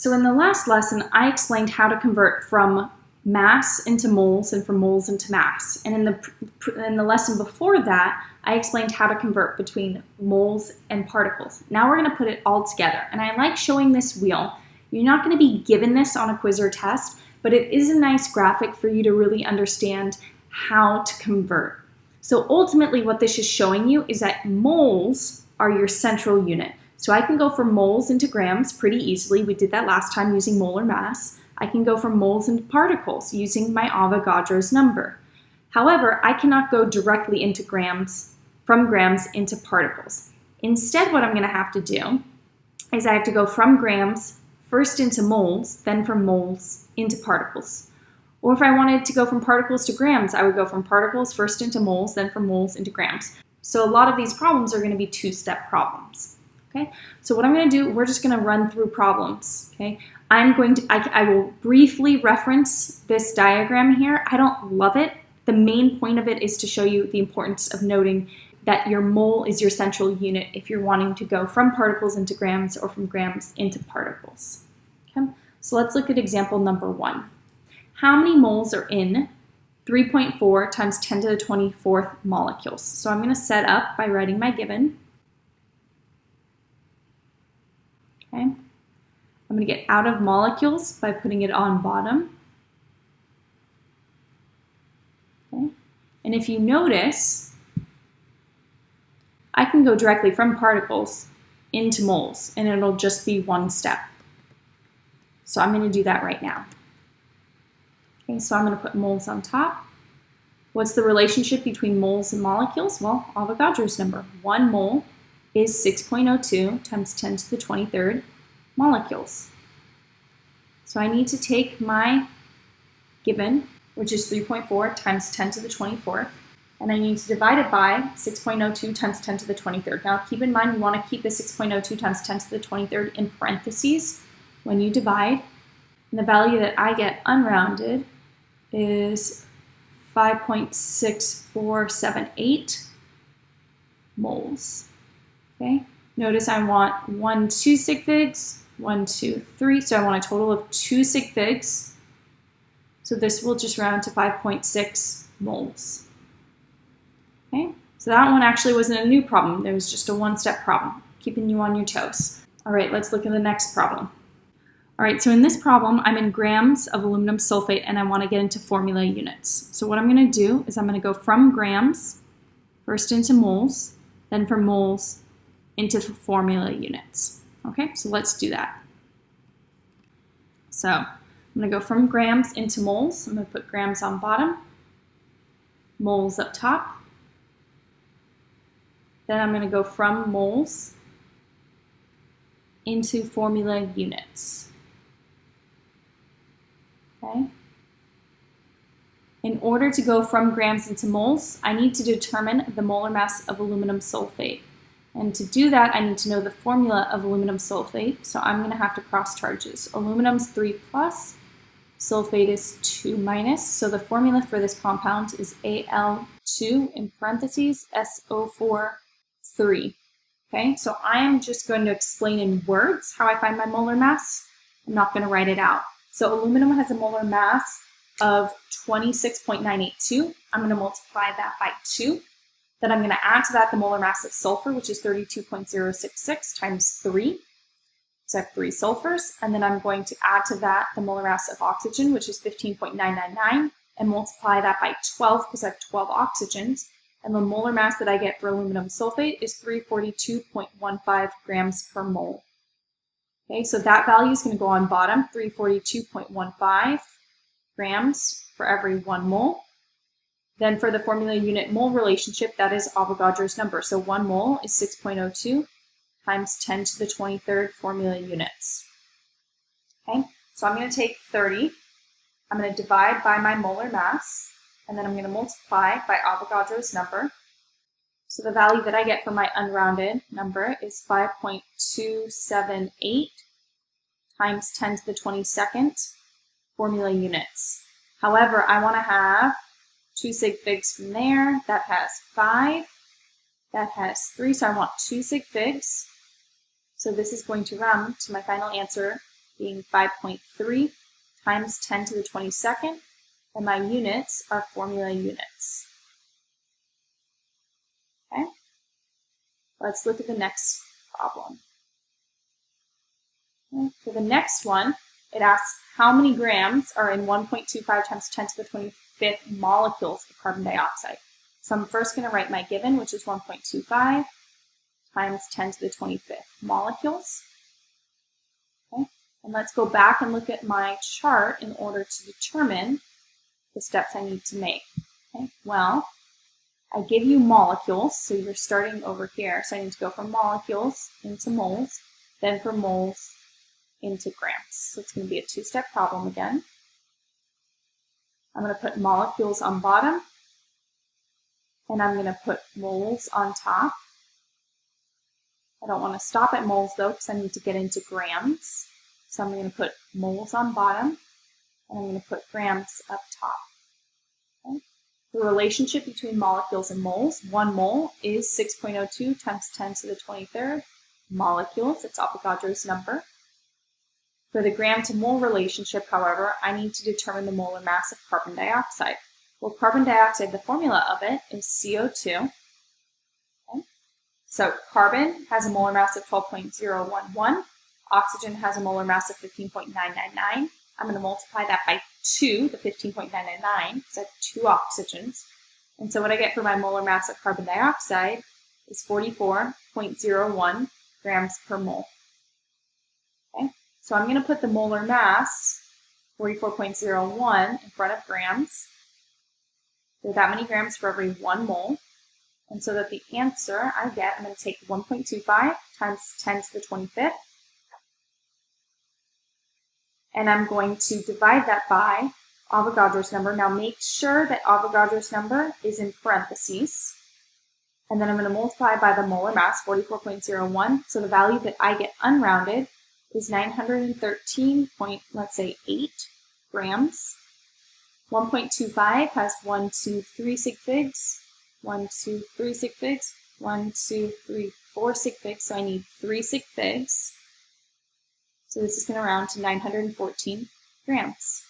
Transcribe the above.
So in the last lesson, I explained how to convert from mass into moles and from moles into mass. And in the lesson before that, I explained how to convert between moles and particles. Now we're going to put it all together. And I like showing this wheel. You're not going to be given this on a quiz or test, but it is a nice graphic for you to really understand how to convert. So ultimately what this is showing you is that moles are your central unit. So I can go from moles into grams pretty easily. We did that last time using molar mass. I can go from moles into particles using my Avogadro's number. However, I cannot go directly into grams, from grams into particles. Instead, what I'm going to have to do is I have to go from grams first into moles, then from moles into particles. Or if I wanted to go from particles to grams, I would go from particles first into moles, then from moles into grams. So a lot of these problems are going to be two-step problems. Okay, so what I'm going to do, we're just going to run through problems. Okay, I will briefly reference this diagram here. I don't love it. The main point of it is to show you the importance of noting that your mole is your central unit if you're wanting to go from particles into grams or from grams into particles. Okay, so let's look at example number 1. How many moles are in 3.4 times 10 to the 24th molecules? So I'm going to set up by writing my given. Okay. I'm going to get out of molecules by putting it on bottom. Okay. And if you notice, I can go directly from particles into moles, and it'll just be one step. So I'm going to do that right now. Okay, so I'm going to put moles on top. What's the relationship between moles and molecules? Well, Avogadro's number. 1 mole is 6.02 times 10 to the 23rd molecules. So I need to take my given, which is 3.4 times 10 to the 24th, and I need to divide it by 6.02 times 10 to the 23rd. Now keep in mind you want to keep the 6.02 times 10 to the 23rd in parentheses when you divide. And the value that I get unrounded is 5.6478 moles. Okay. Notice I want 1, 2 sig figs, 1, 2, 3. So I want a total of 2 sig figs. So this will just round to 5.6 moles. Okay. So that one actually wasn't a new problem. It was just a one-step problem, keeping you on your toes. All right, let's look at the next problem. All right, so in this problem, I'm in grams of aluminum sulfate and I want to get into formula units. So what I'm going to do is I'm going to go from grams first into moles, then from moles into formula units. Okay, so let's do that. So I'm going to go from grams into moles. I'm going to put grams on bottom, moles up top. Then I'm going to go from moles into formula units. Okay. In order to go from grams into moles, I need to determine the molar mass of aluminum sulfate. And to do that, I need to know the formula of aluminum sulfate. So I'm going to have to cross charges. Aluminum's 3+, sulfate is 2-. So the formula for this compound is Al2 in parentheses SO4 3. Okay, so I am just going to explain in words how I find my molar mass. I'm not going to write it out. So aluminum has a molar mass of 26.982. I'm going to multiply that by 2. Then I'm going to add to that the molar mass of sulfur, which is 32.066 times 3. So I have 3 sulfurs. And then I'm going to add to that the molar mass of oxygen, which is 15.999, and multiply that by 12 because I have 12 oxygens. And the molar mass that I get for aluminum sulfate is 342.15 grams per mole. Okay, so that value is going to go on bottom, 342.15 grams for every 1 mole. Then for the formula unit mole relationship, that is Avogadro's number. So 1 mole is 6.02 times 10 to the 23rd formula units. Okay, so I'm going to take 30. I'm going to divide by my molar mass, and then I'm going to multiply by Avogadro's number. So the value that I get for my unrounded number is 5.278 times 10 to the 22nd formula units. However, I want to have 2 sig figs from there. That has 5. That has 3, so I want 2 sig figs. So this is going to round to my final answer being 5.3 times 10 to the 22nd, and my units are formula units. Okay, let's look at the next problem. Okay. For the next one, it asks how many grams are in 1.25 times 10 to the 25th molecules of carbon dioxide. So I'm first going to write my given, which is 1.25 times 10 to the 25th molecules. Okay. And let's go back and look at my chart in order to determine the steps I need to make. Okay. Well, I give you molecules, so you're starting over here. So I need to go from molecules into moles, then from moles into grams. So it's going to be a two-step problem again. I'm going to put molecules on bottom, and I'm going to put moles on top. I don't want to stop at moles though, because I need to get into grams. So I'm going to put moles on bottom, and I'm going to put grams up top. Okay. The relationship between molecules and moles, 1 mole is 6.02 times 10 to the 23rd molecules. It's Avogadro's number. For the gram to mole relationship, however, I need to determine the molar mass of carbon dioxide. Well, carbon dioxide, the formula of it is CO2. Okay. So carbon has a molar mass of 12.011. Oxygen has a molar mass of 15.999. I'm going to multiply that by 2, the 15.999, because I have 2 oxygens. And so what I get for my molar mass of carbon dioxide is 44.01 grams per mole. Okay. So I'm going to put the molar mass, 44.01, in front of grams. There are that many grams for every 1 mole. And so that the answer I get, I'm going to take 1.25 times 10 to the 25th. And I'm going to divide that by Avogadro's number. Now make sure that Avogadro's number is in parentheses. And then I'm going to multiply by the molar mass, 44.01. So the value that I get unrounded is 913.8 grams. 1.25 has 1, 2, 3 sig figs, 1, 2, 3 sig figs, 1, 2, 3, 4 sig figs. So I need 3 sig figs. So this is going to round to 914 grams.